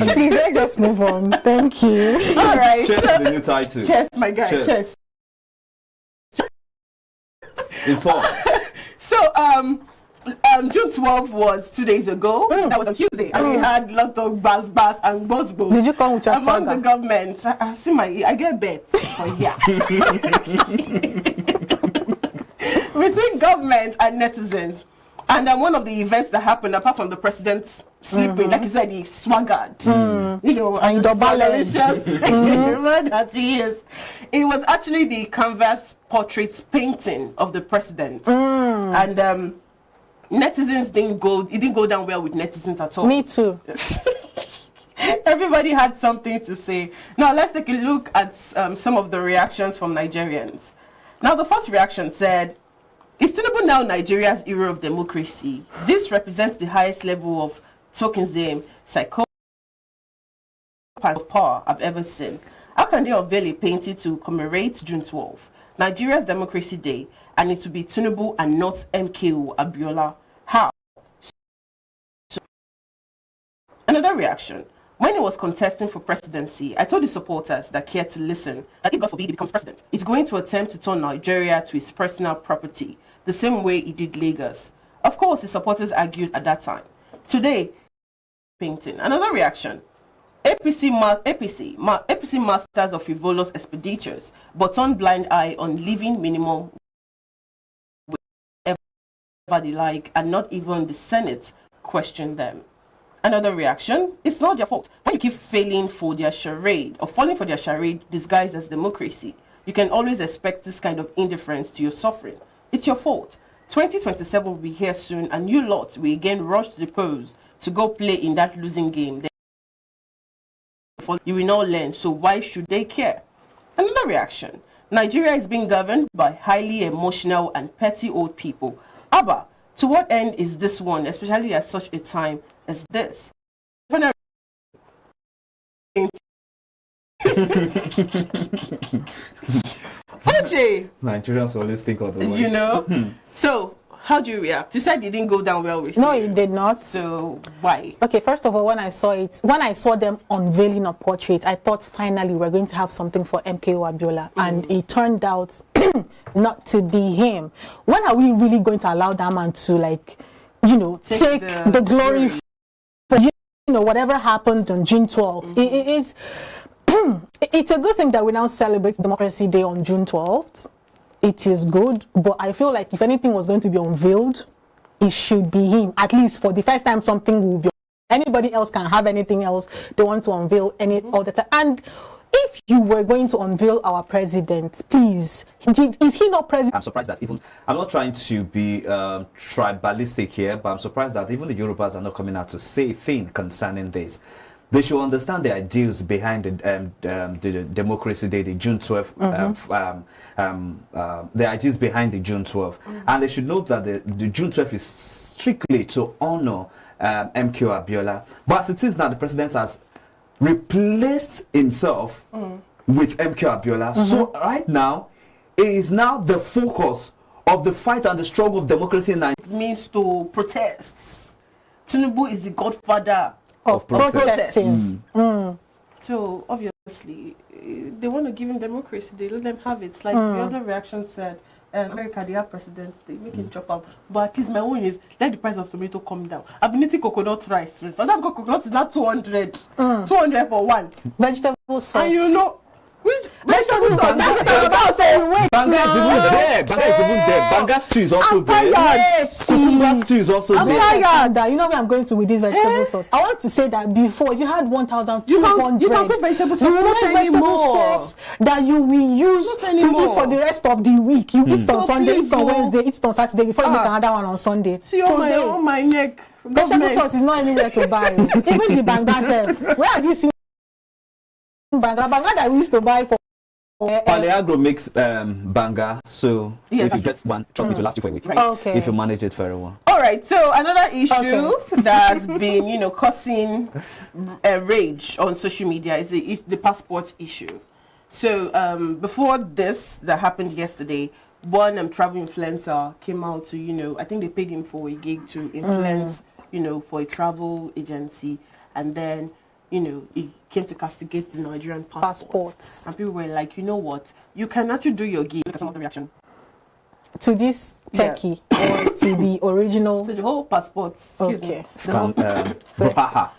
Please, let's just move on. Thank you. All right. Cheers to the new title. Cheers, my guy. Cheers. It's hot. So, June 12 was 2 days ago. That was on Tuesday, and we had a lot of buzz and buzz. Did you come with your among swagger? the government? I get bets. Oh yeah. Between government and netizens, and then one of the events that happened, apart from the president sleeping, like he said, he swaggered. You know, and the swagalicious that he is. It was actually the canvas portrait painting of the president, and netizens it didn't go down well with netizens at all. Me too. Everybody had something to say. Now let's take a look at some of the reactions from Nigerians. Now the first reaction said, "Is Tinubu now Nigeria's era of democracy? This represents the highest level of tokenism, psycho power I've ever seen. How can they unveil a painting to commemorate June 12th, Nigeria's Democracy Day, and it will be Tinubu and not MKO Abiola? How?" Another reaction. "When he was contesting for presidency, I told his supporters that cared to listen that if God forbid he becomes president, he's going to attempt to turn Nigeria to his personal property, the same way he did Lagos. Of course, his supporters argued at that time. Today, painting." Another reaction. APC masters of frivolous expenditures, but turn blind eye on living minimum whatever they like, and not even the Senate question them. Another reaction. "It's not their fault. When you keep falling for their charade disguised as democracy, you can always expect this kind of indifference to your suffering. It's your fault. 2027 will be here soon, and you lot will again rush to the polls to go play in that losing game. You will not learn, so why should they care?" Another reaction. "Nigeria is being governed by highly emotional and petty old people. Abba, to what end is this one, especially at such a time as this?" OJ, Nigerians always think of the worst. you know. So, how do you react? You said it didn't go down well with you. No, it did not. So, why? Okay, first of all, when I saw them unveiling a portrait, I thought finally we're going to have something for MKO Abiola, and it turned out not to be him. When are we really going to allow that man to, like, you know, take the glory for, you know, whatever happened on June 12th? It is. It's a good thing that we now celebrate Democracy Day on June 12th. It is good, but I feel like if anything was going to be unveiled, it should be him. At least for the first time, something will be. Anybody else can have anything else they want to unveil all the time. And if you were going to unveil our president, please, is he not president? I'm surprised that I'm not trying to be tribalistic here, but I'm surprised that even the Yorubas are not coming out to say a thing concerning this. They should understand the ideals behind the Democracy Day, the June 12th, the ideals behind the June 12th. And they should know that the June 12th is strictly to honor MKO Abiola. But as it is now, the president has replaced himself with MKO Abiola. So right now, it is now the focus of the fight and the struggle of democracy in Nigeria. It means to protest. Tinubu is the godfather Of protesting. So obviously they want to give him democracy. They let them have it. Like the other reaction said, America, they have presidents, they make him chop up. But at least my own is let the price of tomato come down. I've been eating coconut rice since. And that coconut is not 200. 200 for one. Vegetable sauce. And you know which vegetable sauce? That's what I'm about to say. Banga is even there. Banga is even there. Banga stew is also there. Banga stew is also there. You know where I'm going to with this vegetable sauce. I want to say that before, if you had 1,200, you can put vegetable sauce. Not anymore. That you will use to eat for the rest of the week. You eat on Sunday, eat on Wednesday, eat on Saturday before you make another one on Sunday. See on my neck. Vegetable sauce is not anywhere to buy. Even the banga self. Where have you seen banga that we used to buy for? Paleagro makes banga, so if you get one, trust me, to last you for a week. Right. Okay. If you manage it very well. All right. So another issue that's been, causing rage on social media is the passport issue. So before this that happened yesterday, one travel influencer came out to, I think they paid him for a gig to influence, for a travel agency, and then you know, he came to castigate the Nigerian passports. And people were like, you know what? You can actually do your gig. Look at some of the reaction. To this techie or to the original? To the whole passport. Okay.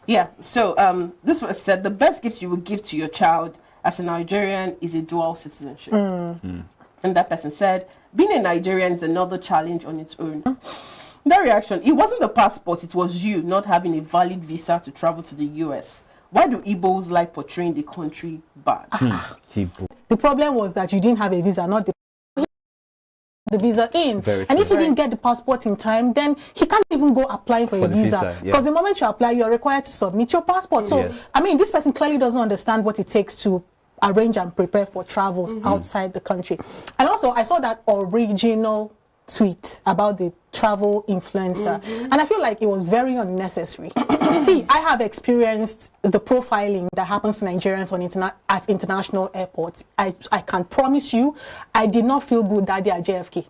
Yeah. So this was said, the best gift you will give to your child as a Nigerian is a dual citizenship. And that person said, being a Nigerian is another challenge on its own. That reaction, it wasn't the passport, it was you not having a valid visa to travel to the US. Why do Igbos like portraying the country bad? The problem was that you didn't have a visa, not the visa in. And if you didn't get the passport in time, then he can't even go applying for a visa. Because the moment you apply, you're required to submit your passport. So, I mean, this person clearly doesn't understand what it takes to arrange and prepare for travels outside the country. And also, I saw that original tweet about the travel influencer, and I feel like it was very unnecessary. See, I have experienced the profiling that happens to Nigerians on at international airports. I can promise you, I did not feel good that day at JFK.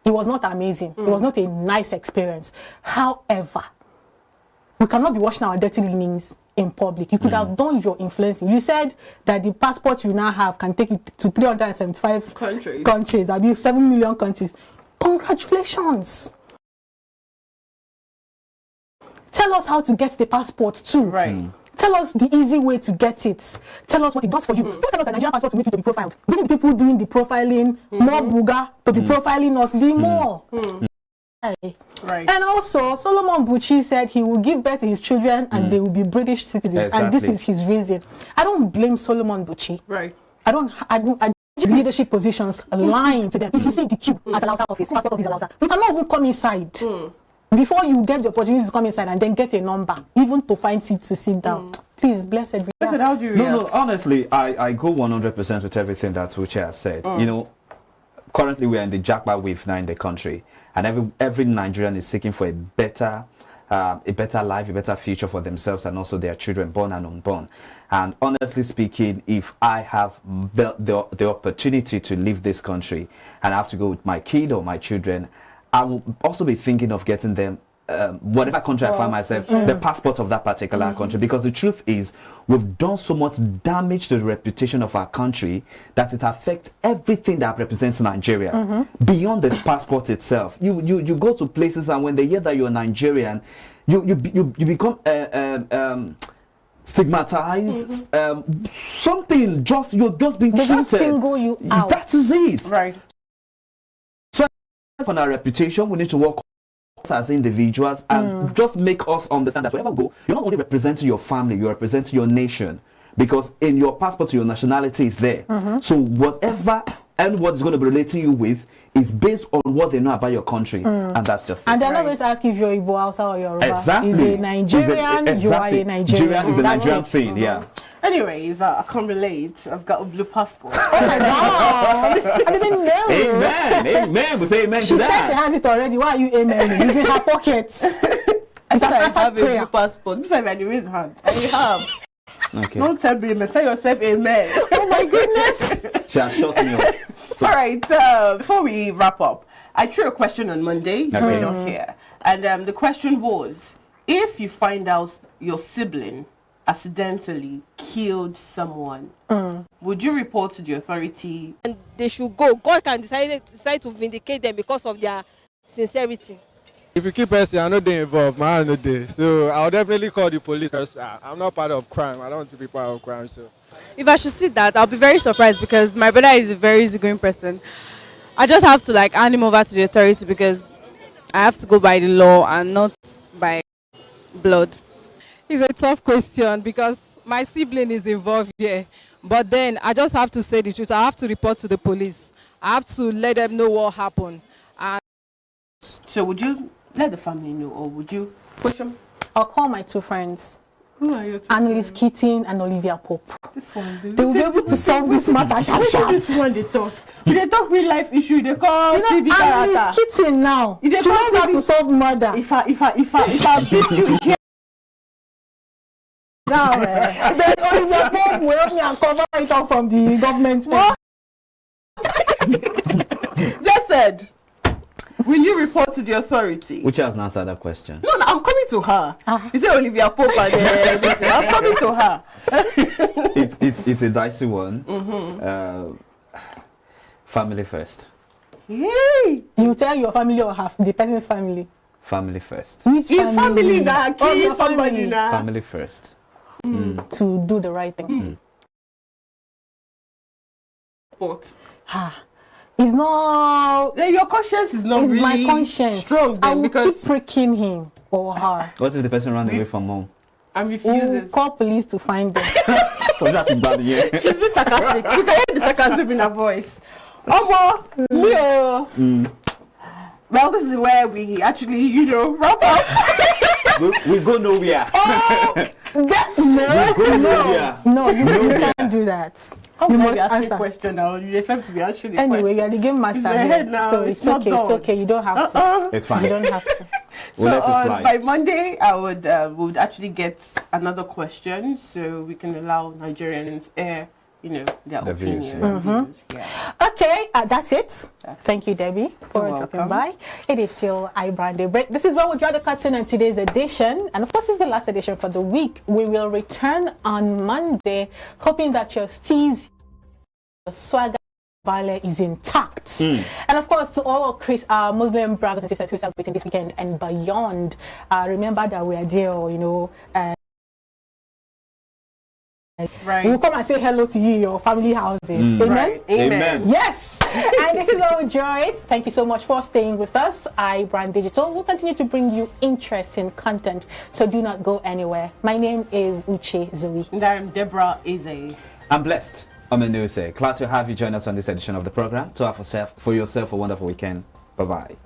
It was not amazing. It was not a nice experience. However, we cannot be washing our dirty linens in public. You could have done your influencing. You said that the passport you now have can take you to 375 countries. I mean, 7 million countries. Congratulations. Tell us how to get the passport too. Tell us the easy way to get it. Tell us what it does for you. Don't tell us that Nigerian passport to make you to be profiled. Giving people doing the profiling more booger to be profiling us, the more. And also, Solomon Buchi said he will give birth to his children and they will be British citizens. And this is his reason. I don't blame Solomon Buchi. I don't leadership positions lying to them. If you see the queue at Alausa office, passport office Alausa, you cannot even come inside before you get the opportunity to come inside and then get a number, even to find seats to sit down. Please, blessed react. How do you react? No, honestly, I go 100% with everything that Uche has said. You know, currently we are in the jackpot wave now in the country, and every Nigerian is seeking for a better life, a better future for themselves and also their children, born and unborn. And honestly speaking, if I have the opportunity to leave this country and I have to go with my kid or my children, I will also be thinking of getting them, whatever country I find myself, the passport of that particular country. Because the truth is, we've done so much damage to the reputation of our country that it affects everything that represents Nigeria. Beyond the passport itself, you go to places and when they hear that you're Nigerian, you become stigmatized. Something you're just being treated. They just single you out. That is it. So on our reputation, we need to work as individuals and just make us understand that wherever we go, you're not only representing your family, you're representing your nation, because in your passport your nationality is there. So whatever and what's going to be relating you with is based on what they know about your country, and that's just and they're not going to ask if you're Igbo, Hausa, or Yoruba. Exactly. Is a Nigerian, you are a Nigerian. Nigeria is a Nigerian thing, Anyways, I can't relate. I've got a blue passport. Oh my God! I didn't know. Amen. We say amen to that. She said she has it already. Why are you amen? It's in her pocket. I said I have a blue passport. Besides, I raise hand. I have. Okay. Don't tell me amen. Tell yourself amen. Oh my goodness. She has shot me up. All right. Before we wrap up, I threw a question on Monday. You were not here, and the question was: if you find out your sibling accidentally killed someone, would you report to the authority? And they should go. God can decide to vindicate them because of their sincerity. If you keep person, I know they involved, my hand no day. So I'll definitely call the police because I'm not part of crime. I don't want to be part of crime. So if I should see that, I'll be very surprised because my brother is a very easygoing person. I just have to hand him over to the authority because I have to go by the law and not by blood. It's a tough question because my sibling is involved here. But then I just have to say the truth. I have to report to the police. I have to let them know what happened. And so would you let the family know, or would you push them? I'll call my two friends. Who are your two Annalise Keating and Olivia Pope. This one, they will be able to solve this matter sharp. This one they talk. They talk real life issue. They call TV Annalise Keating now. She knows how to solve murder. If I beat you here. Now, then Olivia Pope will help me and cover it up from the government. What? Just said. Will you report to the authority? Which has answered that question. No, I'm coming coming to her. You say Olivia Pope and I'm coming to her. It's a dicey one. Family first. Yay! You tell your family or half the person's family. Family first. Which His family now. Oh, Kill your somebody family. now. Family first. To do the right thing. But It's not. then your conscience is not It's really my conscience. strong I then will because keep pricking him or her. What if the person ran away from home? I'm We'll refusing. call police to find them. So that's bad, yeah. She's been sarcastic. You can hear the sarcasm in her voice. Well, this is where we actually, wrap up. we go nowhere. No, you can't do that. You must ask me a answer. question now. You expect to be answering the Anyway, question. you're the game master It's here, ahead now. so It's it's not okay. It's done. okay. You don't have to. It's fine. You don't have to. We'll let it slide. By Monday, I would actually get another question, so we can allow Nigerians air, their The opinions. views, yeah. Views, yeah. Okay, that's it. Thank you, Debbie, for You're dropping welcome. by. It is still iBrand Daybreak. This is where we draw the curtain on today's edition. And of course, it's the last edition for the week. We will return on Monday, hoping that your steez, your swagger, ballet is intact. And of course, to all our Muslim brothers and sisters who are celebrating this weekend and beyond, remember that we are there, Right. we'll come and say hello to you in your family houses. Amen? Right. Amen. Yes! And this is what we enjoyed. Thank you so much for staying with us. iBrand Digital will continue to bring you interesting content, so do not go anywhere. My name is Uche Zoe. And I'm Deborah Eze. I'm blessed. I'm a new say. Glad to have you join us on this edition of the program. To have for yourself a wonderful weekend. Bye-bye.